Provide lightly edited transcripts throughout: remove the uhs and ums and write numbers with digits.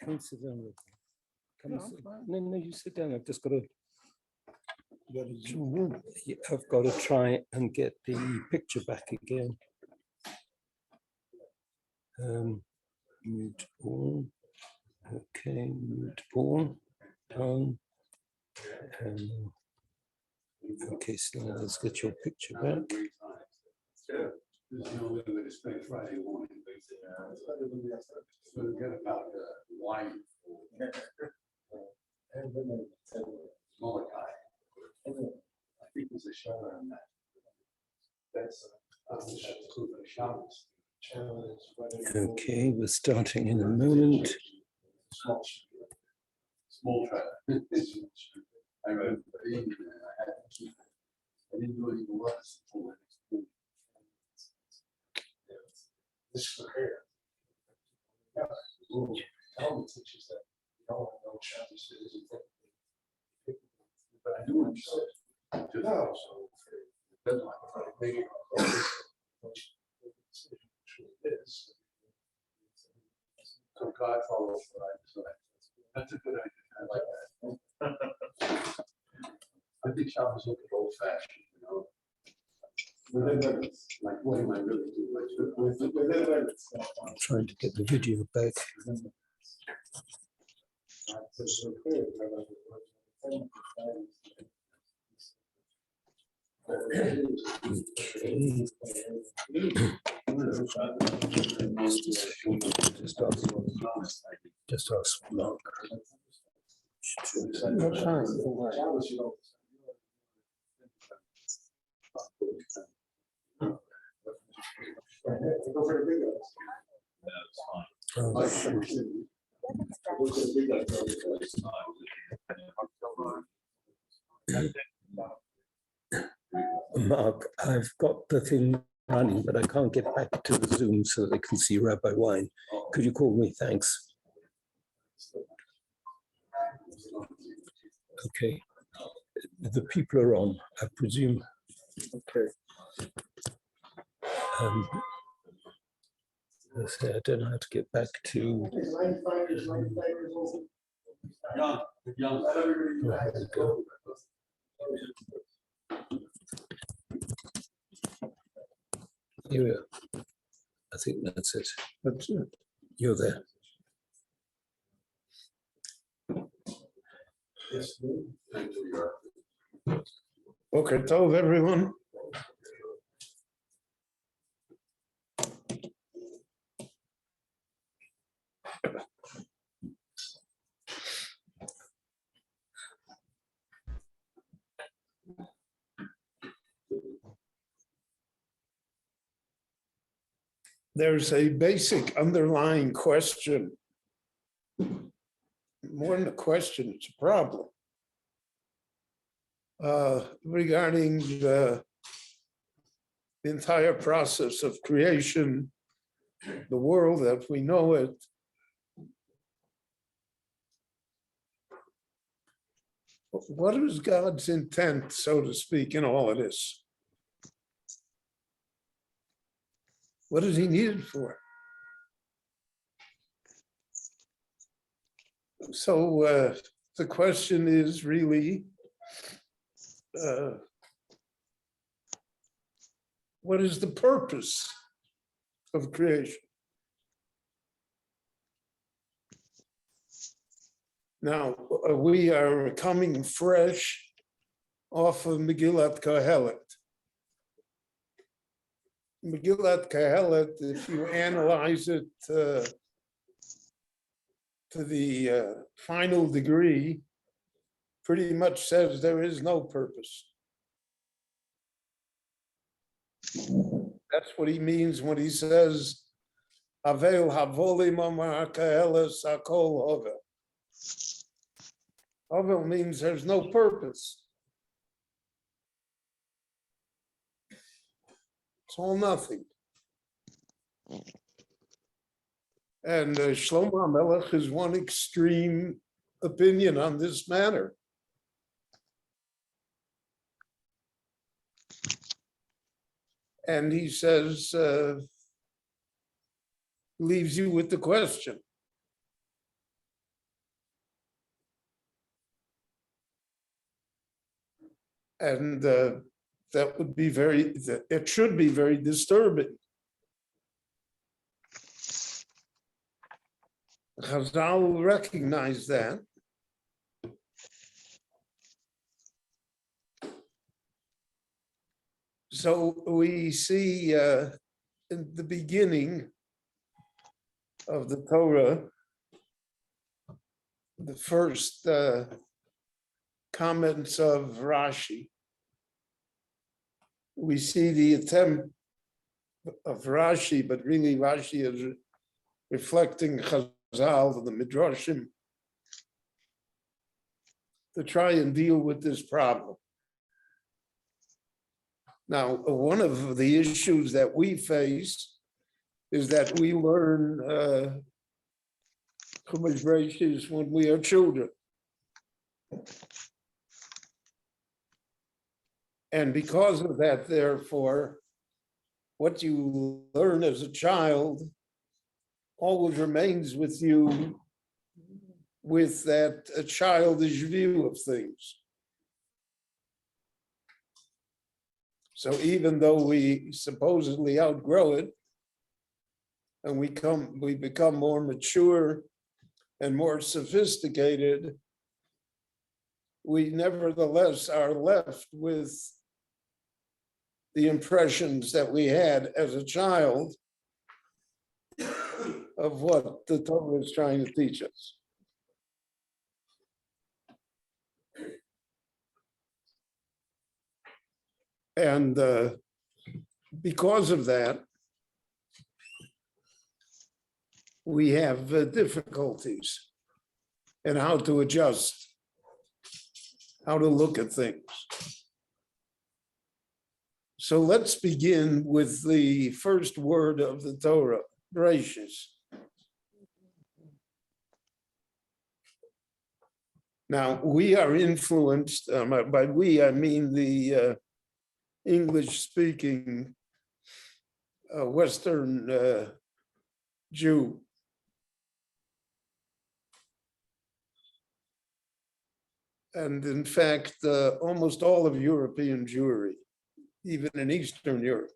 Come sit down. No, you sit down. I've just got to. I've got to try and get the picture back again. Mute all. Okay, mute all. Okay, so now let's get your picture back. Friday morning. Forget about wine. Molokai. I think there's a show on that. That's Okay, we're starting in a moment. Small trailer. I wrote, I had to keep it. I didn't do any work until the next morning. This is for hair. Yeah. Talmud teaches that you don't know Shabbos is but I do what you said. No, so that's why I'm trying to make it is. So God follows right. So that's a good idea. I like that. I think Shabbos look at old fashioned, you know. Like what am I really doing? I'm trying to get the video back. Okay. Just ask Mark. No, fine. Mark, I've got the thing running, but I can't get back to the Zoom so they can see Rabbi Wein. Could you call me? Thanks. Okay. The people are on, I presume. Okay. I don't know how to get back to. Here we are. I think that's it. That's it. You're there. Okay, tov everyone. There's a basic underlying question. More than a question, it's a problem. Regarding the entire process of creation, the world that we know it. What is God's intent, so to speak, in all of this? What does he need it for? So the question is really, what is the purpose of creation? Now, we are coming fresh off of Megillat Kohelet. Megillat Kohelet, if you analyze it to the final degree pretty much says there is no purpose. That's what he means when he says, Havel havolim amar ka'eles hakol hovel. Hovel means there's no purpose. It's all nothing. And Shlomo HaMelech is one extreme opinion on this matter. And he says, leaves you with the question. And that would be it should be very disturbing. Chazal recognize that. So we see in the beginning of the Torah, the first comments of Rashi, we see the attempt of Rashi, but really Rashi is reflecting Chazal, the Midrashim, to try and deal with this problem. Now, one of the issues that we face is that we learn Chumash Bereishit when we are children. And because of that, therefore, what you learn as a child always remains with you with that childish view of things. So even though we supposedly outgrow it and we become more mature and more sophisticated, we nevertheless are left with the impressions that we had as a child of what the Torah is trying to teach us. And because of that, we have difficulties in how to adjust, how to look at things. So let's begin with the first word of the Torah, Bereishit. Now, we are influenced, by we, I mean the English-speaking Western Jew. And in fact, almost all of European Jewry, even in Eastern Europe,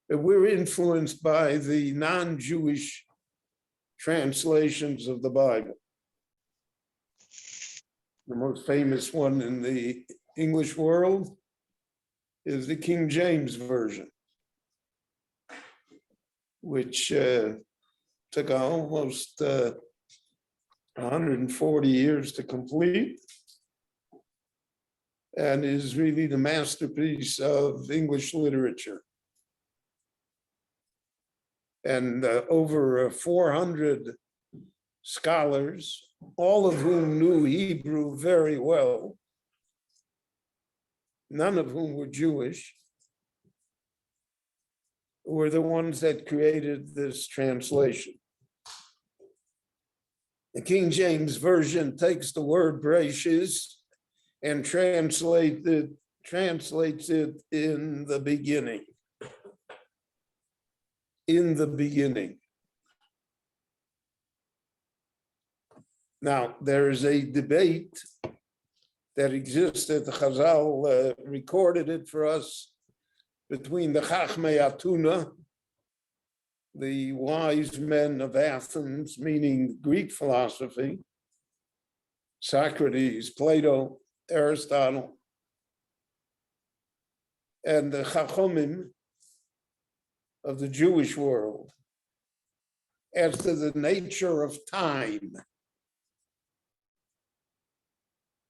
we're influenced by the non-Jewish translations of the Bible. The most famous one in the English world is the King James Version, which took almost 140 years to complete and is really the masterpiece of English literature. And over 400 scholars, all of whom knew Hebrew very well, none of whom were Jewish, were the ones that created this translation. The King James Version takes the word Bereishit and translates it in the beginning. In the beginning. Now, there is a debate that existed. Chazal recorded it for us between the Chachmei Atuna, the wise men of Athens, meaning Greek philosophy, Socrates, Plato, Aristotle, and the Chachomim of the Jewish world. as to the nature of time.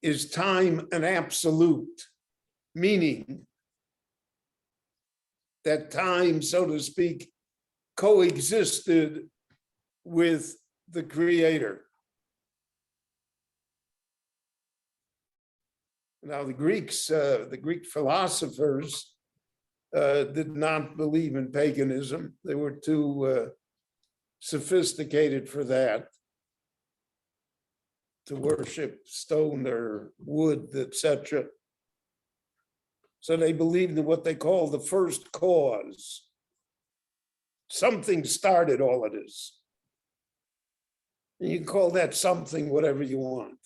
Is time an absolute? Meaning that time, so to speak, coexisted with the Creator. Now, the Greek philosophers did not believe in paganism. They were too sophisticated for that, to worship stone or wood, etc. So they believed in what they call the first cause. Something started all of this. And you can call that something whatever you want.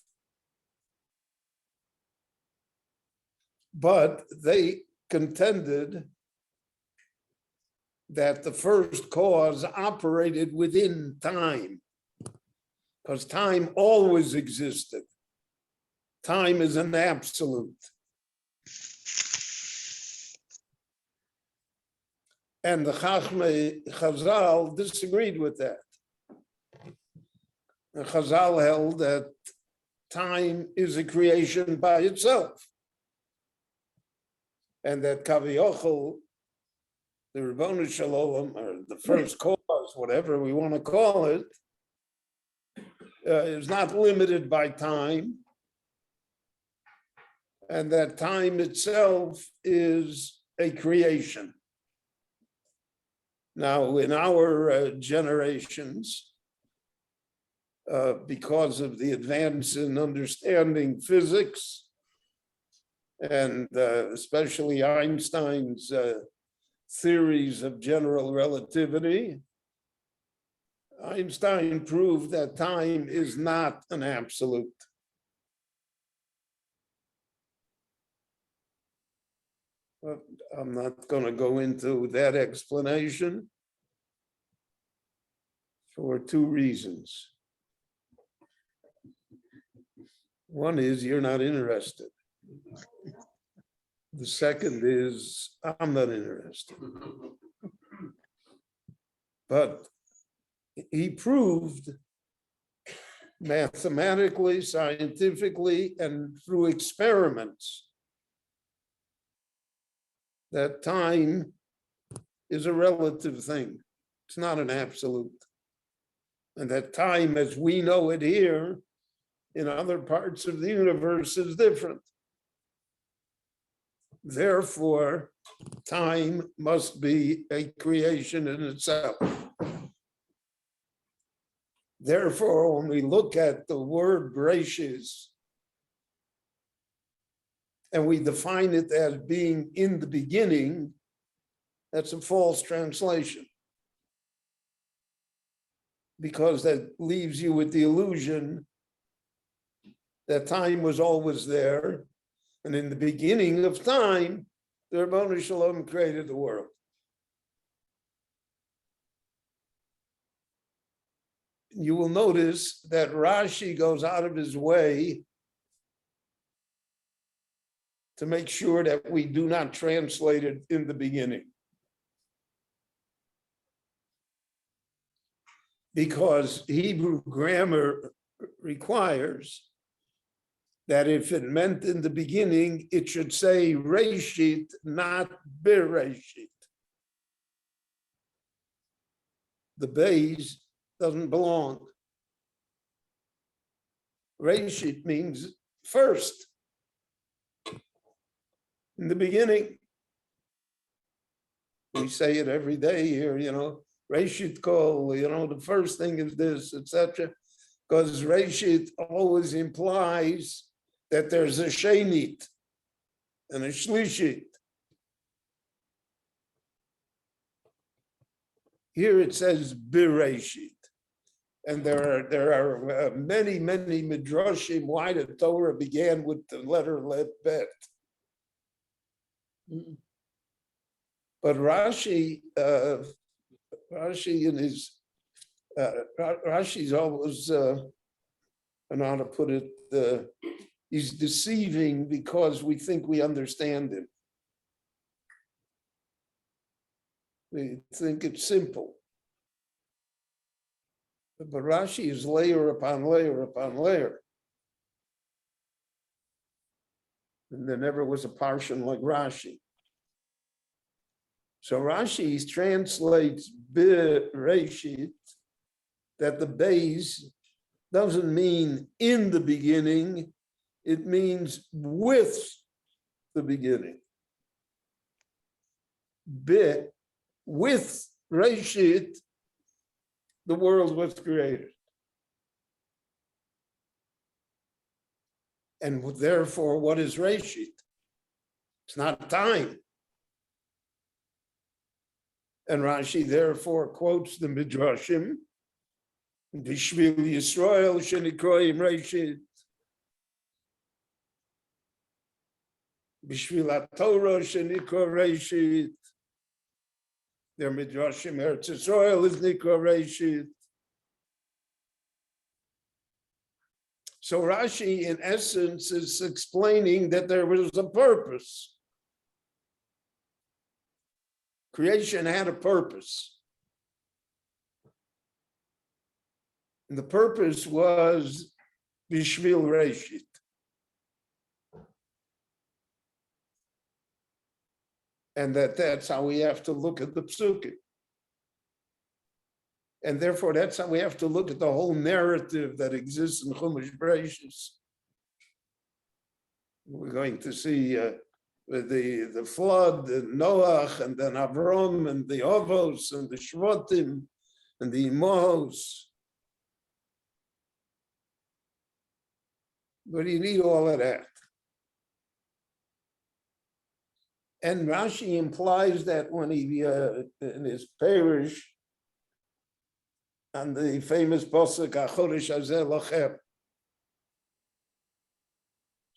But they contended that the first cause operated within time, because time always existed. Time is an absolute. And the Chachmei Chazal disagreed with that. The Chazal held that time is a creation by itself. And that Kaviochel, the Ribono Shel Olam, or the first cause, whatever we want to call it, is not limited by time. And that time itself is a creation. Now, in our generations, because of the advance in understanding physics, and especially Einstein's theories of general relativity, Einstein proved that time is not an absolute. But I'm not going to go into that explanation for two reasons. One is you're not interested. The second is I'm not interested. But he proved mathematically, scientifically, and through experiments that time is a relative thing. It's not an absolute. And that time as we know it here in other parts of the universe is different. Therefore, time must be a creation in itself. Therefore, when we look at the word Bereishit, and we define it as being in the beginning, that's a false translation. Because that leaves you with the illusion that time was always there. And in the beginning of time, the Ribono Shel Olam created the world. You will notice that Rashi goes out of his way to make sure that we do not translate it in the beginning. Because Hebrew grammar requires that if it meant in the beginning, it should say Reishit, not Bereishit. The Beis doesn't belong. Reishit means first. In the beginning, we say it every day here, Reishit kol, the first thing is this, etc. Because Reishit always implies that there's a shenit and a shlishit. Here it says Bereishit. And there are many, many midrashim why the Torah began with the letter Bet. But Rashi in his Rashi's always I don't know how to put it. He's deceiving because we think we understand him. We think it's simple. But Rashi is layer upon layer upon layer. And there never was a parsha like Rashi. So Rashi translates Bereishit, that the base doesn't mean in the beginning, it means with the beginning. With Reishit, the world was created. And therefore, what is Reishit? It's not time. And Rashi therefore quotes the Midrashim, Bishvil Yisrael shenikroim Reishit, Bishvil HaTorah shenikro Reishit, their Midrashim Eretz Yisrael is nikro Reishit. So Rashi, in essence, is explaining that there was a purpose. Creation had a purpose. And the purpose was Bishvil Reishit. And that's how we have to look at the psukim. And therefore, that's how we have to look at the whole narrative that exists in Chumash Bereishit. We're going to see the flood, and Noach, and then Avram, and the Avos, and the Shvatim, and the Imos. But you need all of that. And Rashi implies that when he, in his parish, and the famous pasuk HaChodesh Hazeh Lachem.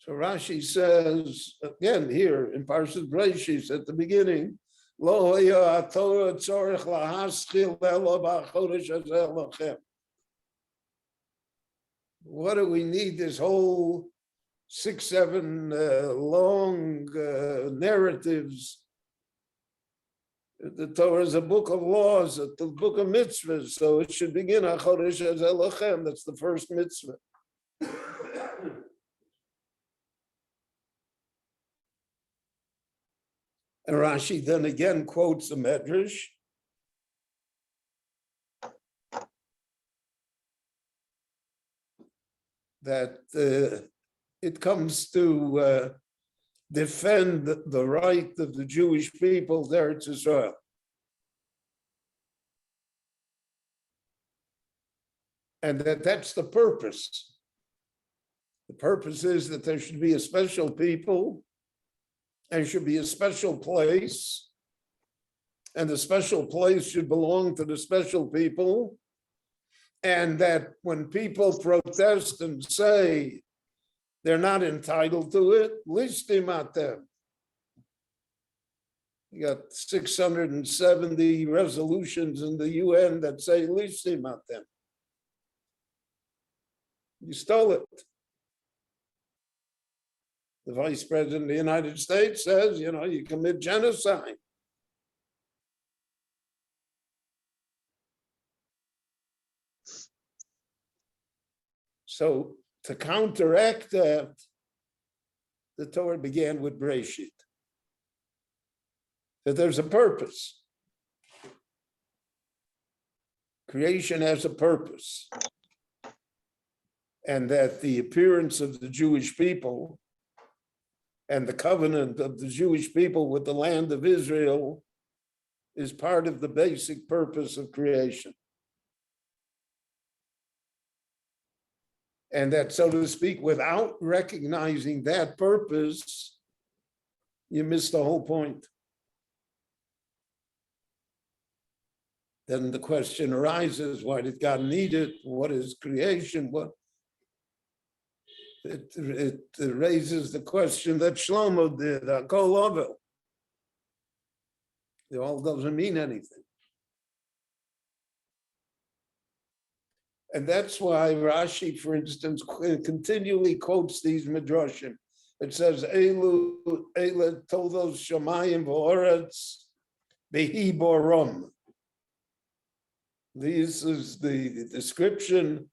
So Rashi says, again here in Parsha Bereishit at the beginning, Lo haya haTorah tzorech lahaschil elo b'chodesh hazeh lachem. What do we need this whole 6-7 long narratives? The Torah is a book of laws, it's the book of mitzvahs, so it should begin HaChodesh Hazeh Lachem. That's the first mitzvah. And Rashi then again quotes the Medrash. That it comes to defend the right of the Jewish people there to Israel. And that's the purpose. The purpose is that there should be a special people, and should be a special place, and the special place should belong to the special people, and that when people protest and say they're not entitled to it, listim atem. You got 670 resolutions in the UN that say listim atem. You stole it. The Vice President of the United States says, you commit genocide. So to counteract that, the Torah began with Bereishit. That there's a purpose. Creation has a purpose. And that the appearance of the Jewish people and the covenant of the Jewish people with the land of Israel is part of the basic purpose of creation. And that, so to speak, without recognizing that purpose, you miss the whole point. Then the question arises, why did God need it? What is creation? It raises the question that Shlomo did, Hakol Ovel. It all doesn't mean anything. And that's why Rashi, for instance, continually quotes these midrashim. It says, Elu todos shamayim v'oretz behi borom. This is the description,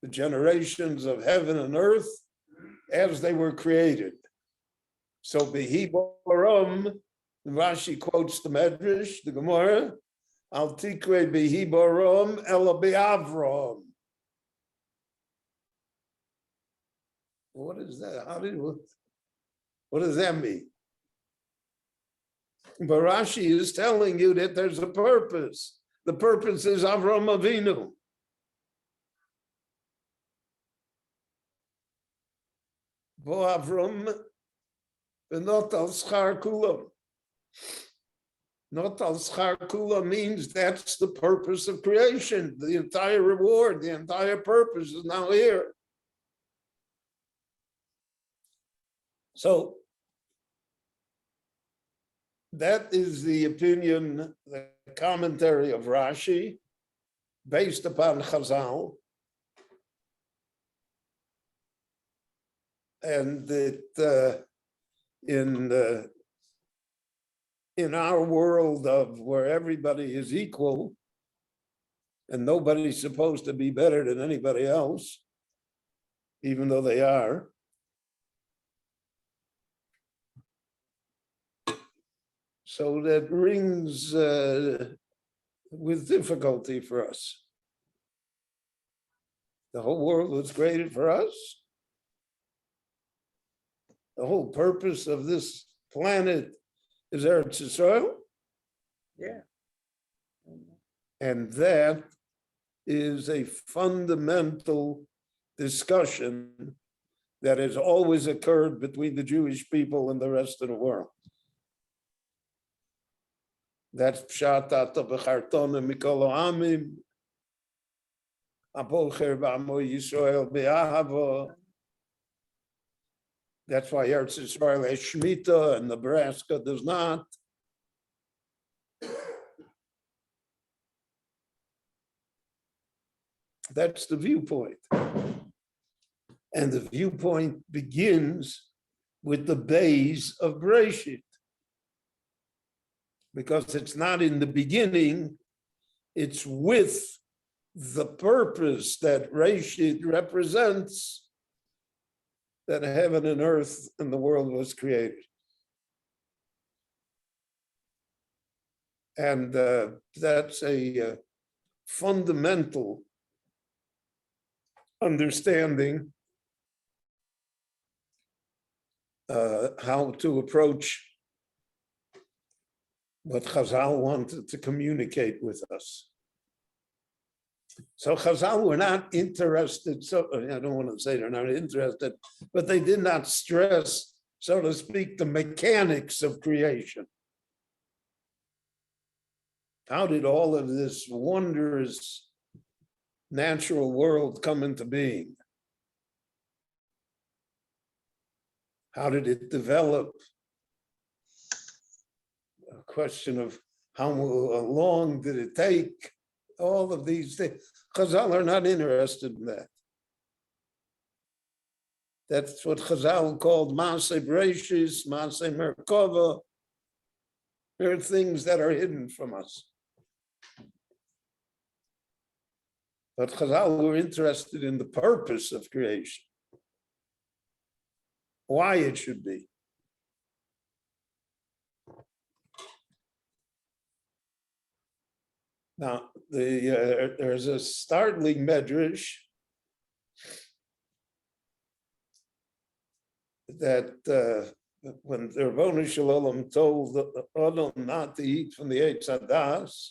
the generations of heaven and earth as they were created. So Behi Baram, Rashi quotes the Medrash, the Gemara, Al Tikre Behi Baram Ela Be'avram. What is that? What does that mean? But Rashi is telling you that there's a purpose. The purpose is Avram Avinu. Bo Avram, not al schar kulam. Not al schar kulam means that's the purpose of creation. The entire reward, the entire purpose is now here. So that is the opinion, the commentary of Rashi, based upon Chazal. And that in our world of where everybody is equal and nobody's supposed to be better than anybody else, even though they are, so that rings with difficulty for us. The whole world was created for us. The whole purpose of this planet is Eretz Yisrael. Yeah. And that is a fundamental discussion that has always occurred between the Jewish people and the rest of the world. That's Pshat B'chartona Mikol Amim, Abocher B'amo Yisrael B'ahava. That's why Eretz Yisrael has Shemitah and Nebraska does not. That's the viewpoint. And the viewpoint begins with the base of Bereishit. Because it's not in the beginning, it's with the purpose that Bereishit represents, that heaven and earth and the world was created. And that's a fundamental understanding how to approach what Chazal wanted to communicate with us. So Chazal were not interested, so I don't want to say they're not interested, but they did not stress, so to speak, the mechanics of creation. How did all of this wondrous natural world come into being? How did it develop? A question of how long did it take? All of these things. Chazal are not interested in that. That's what Chazal called Maaseh Bereishis, Maaseh Merkava. There are things that are hidden from us. But Chazal were interested in the purpose of creation, why it should be. Now, there's a startling medrash that when the Rebbeinu Shalom told Adam not to eat from the Eitz Hadas,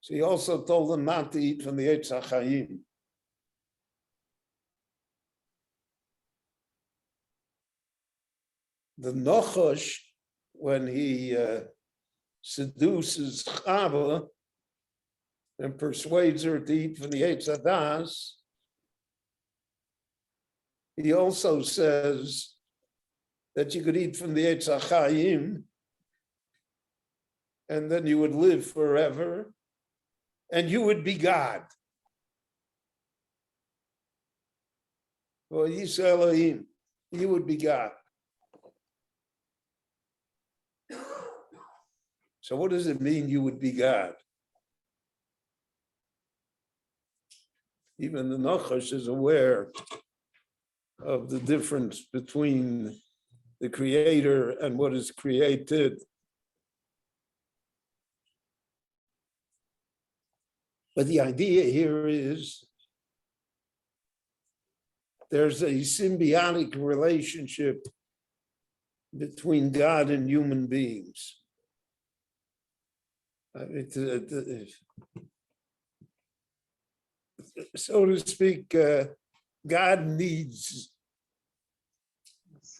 so he also told them not to eat from the Eitz HaChaim. The Nochosh, when he seduces Chava and persuades her to eat from the Eitz Hadas, he also says that you could eat from the Eitz HaChaim and then you would live forever and you would be God. Well, Yisrael Elohim, you would be God. So what does it mean you would be God? Even the Nachash is aware of the difference between the creator and what is created. But the idea here is there's a symbiotic relationship between God and human beings. So to speak, God needs,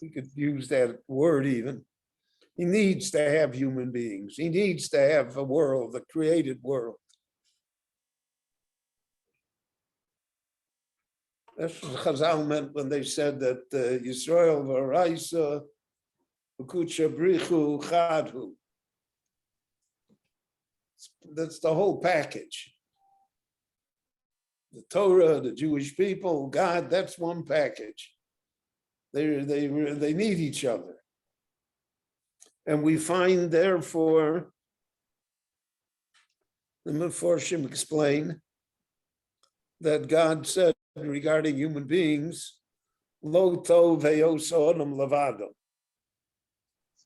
we could use that word even, he needs to have human beings. He needs to have a world, a created world. That's what Chazal meant when they said that Yisrael v'Araisa v'kutsha brichu chadhu. That's the whole package. The Torah, the Jewish people, God, that's one package. They need each other. And we find, therefore, the Mefarshim explain that God said regarding human beings, Lo tov heyoso adam levado.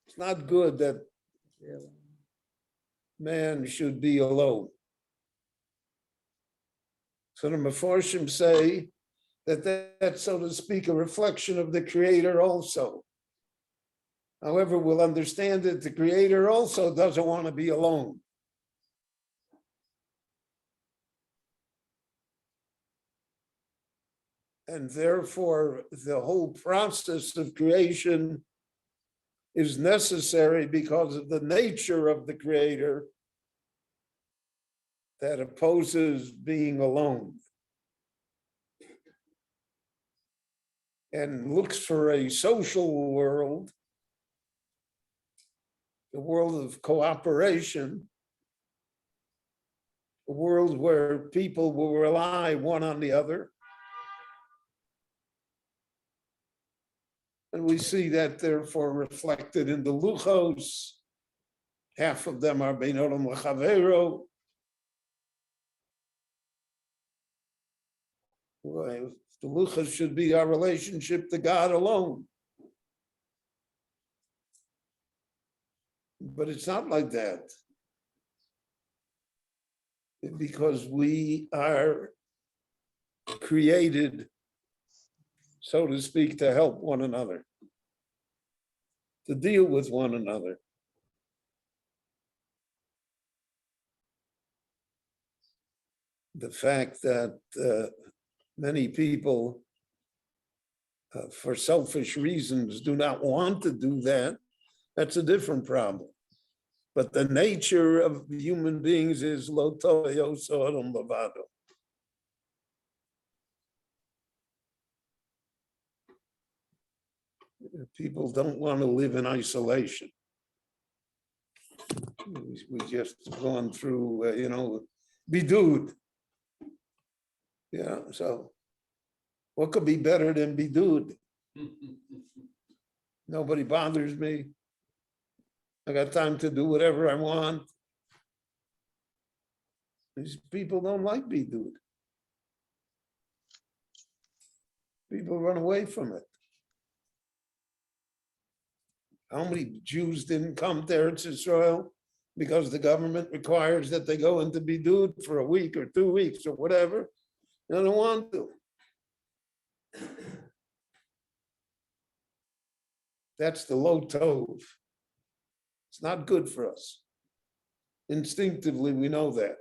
It's not good that man should be alone. So the Mefarshim say that that's, so to speak, a reflection of the Creator also. However, we'll understand that the Creator also doesn't want to be alone. And therefore, the whole process of creation is necessary because of the nature of the Creator that opposes being alone and looks for a social world, a world of cooperation, a world where people will rely one on the other. And we see that therefore reflected in the luchos. Half of them are bein adam l'chavero. The luchos should be our relationship to God alone. But it's not like that. Because we are created, so to speak, to help one another, to deal with one another. The fact that many people, for selfish reasons, do not want to do that, that's a different problem. But the nature of human beings is lo tov heyoso adam levado. People don't want to live in isolation. We just gone through, bidud. Yeah, so what could be better than bidud? Nobody bothers me. I got time to do whatever I want. These people don't like bidud. People run away from it. How many Jews didn't come to Eretz Israel because the government requires that they go into bidud for a week or 2 weeks or whatever? They don't want to. That's the low tov. It's not good for us. Instinctively, we know that.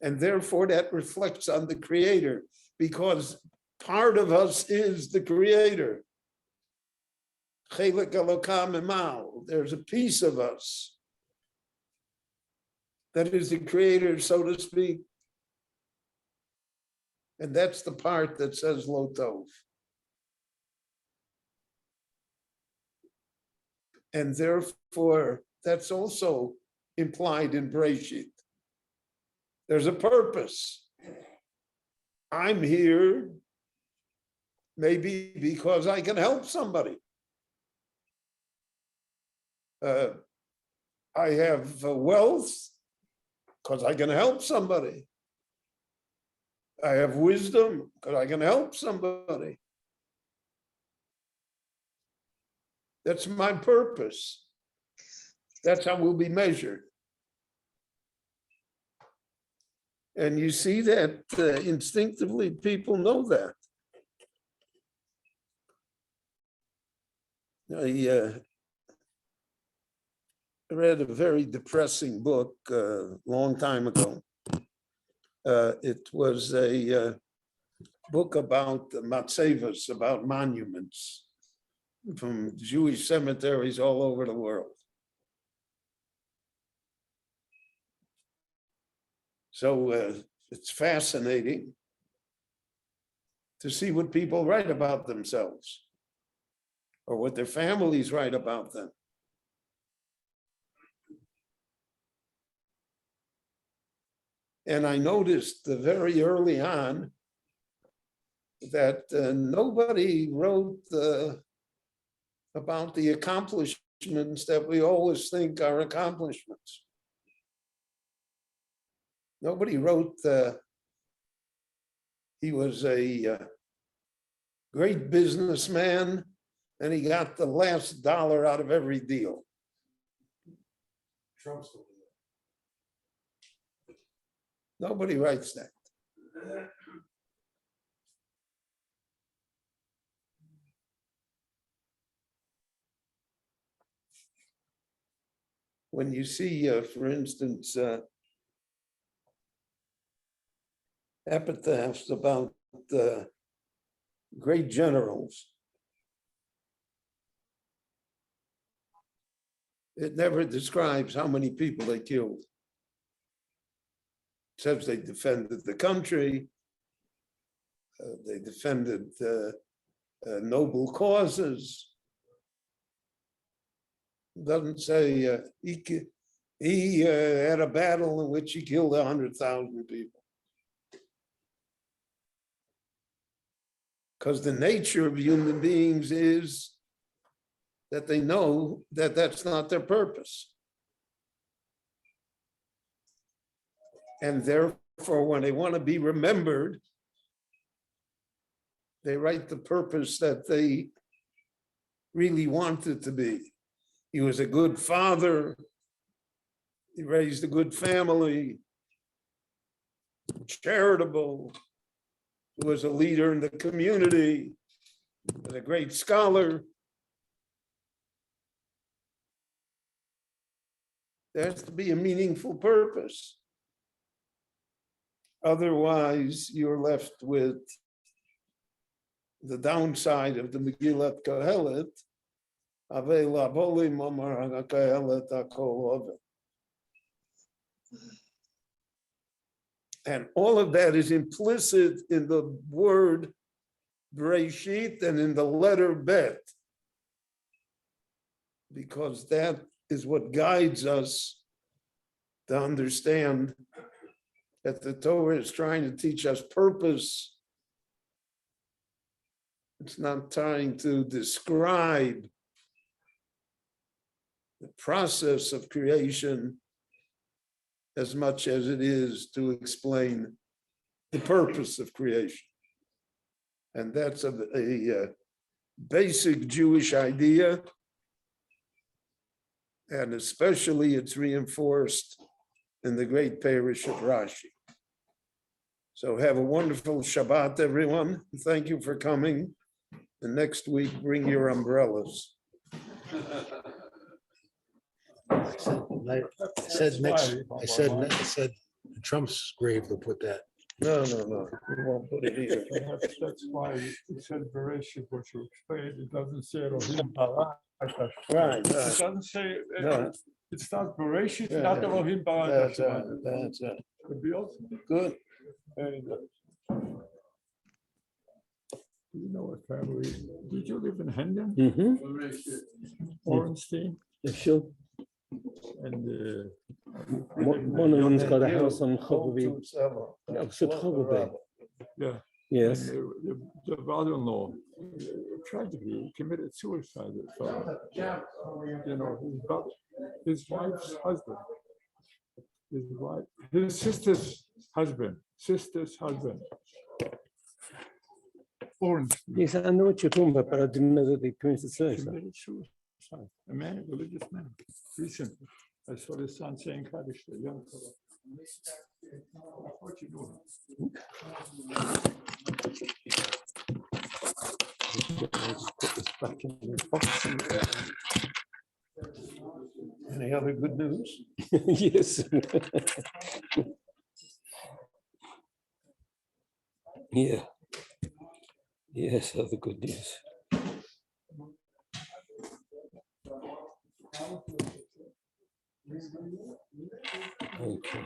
And therefore, that reflects on the Creator, because part of us is the Creator. Chelek Elokam Emal. There's a piece of us that is the Creator, so to speak. And that's the part that says Lo Tov. And therefore, that's also implied in Bereishit. There's a purpose. I'm here maybe because I can help somebody. I have wealth because I can help somebody. I have wisdom because I can help somebody. That's my purpose. That's how we'll be measured. And you see that instinctively people know that. I read a very depressing book a long time ago. It was a book about matzevos, about monuments from Jewish cemeteries all over the world. So it's fascinating to see what people write about themselves or what their families write about them. And I noticed very early on that nobody wrote about the accomplishments that we always think are accomplishments. Nobody wrote he was a great businessman and he got the last dollar out of every deal. Trump's Nobody writes that. When you see, for instance, epitaphs about great generals, it never describes how many people they killed. It says they defended the country, they defended noble causes. It doesn't say he had a battle in which he killed 100,000 people. Because the nature of human beings is that they know that that's not their purpose. And therefore, when they want to be remembered, they write the purpose that they really wanted to be. He was a good father. He raised a good family, charitable. He was a leader in the community, and a great scholar. There has to be a meaningful purpose. Otherwise, you're left with the downside of the Megillat Kohelet. And all of that is implicit in the word Bereishit and in the letter Bet, because that is what guides us to understand that the Torah is trying to teach us purpose. It's not trying to describe the process of creation as much as it is to explain the purpose of creation. And that's a basic Jewish idea. And especially it's reinforced in the great Bereishit Rashi. So have a wonderful Shabbat, everyone. Thank you for coming. And next week, bring your umbrellas. I said Trump's grave will put that. No, we won't put it either. Perhaps that's why it said Bereishit, what you explained. It doesn't say Elohim bara. Right. It doesn't say, No. it starts Bereishit, Yeah, not Elohim bara. That's it. Could be also. Good. And you know a family, did you live in Hendon, Orenstein? Yeah, sure. And One of them's got a house on Hold Chovavi, to Tzeva. opposite Chovavi. yeah, Yes. and the brother-in-law tragically committed suicide. So, you know, his wife's husband, his wife his sister's husband. Orange. Yes, I know what you're talking about, but I didn't know that they committed suicide. Committed suicide. A man, a religious man, recently. I saw his son saying Kaddish, the young fellow. What you doing? I'll just put this back in the box. Any other good news? Yes. Yeah. Yes, other good news. Okay.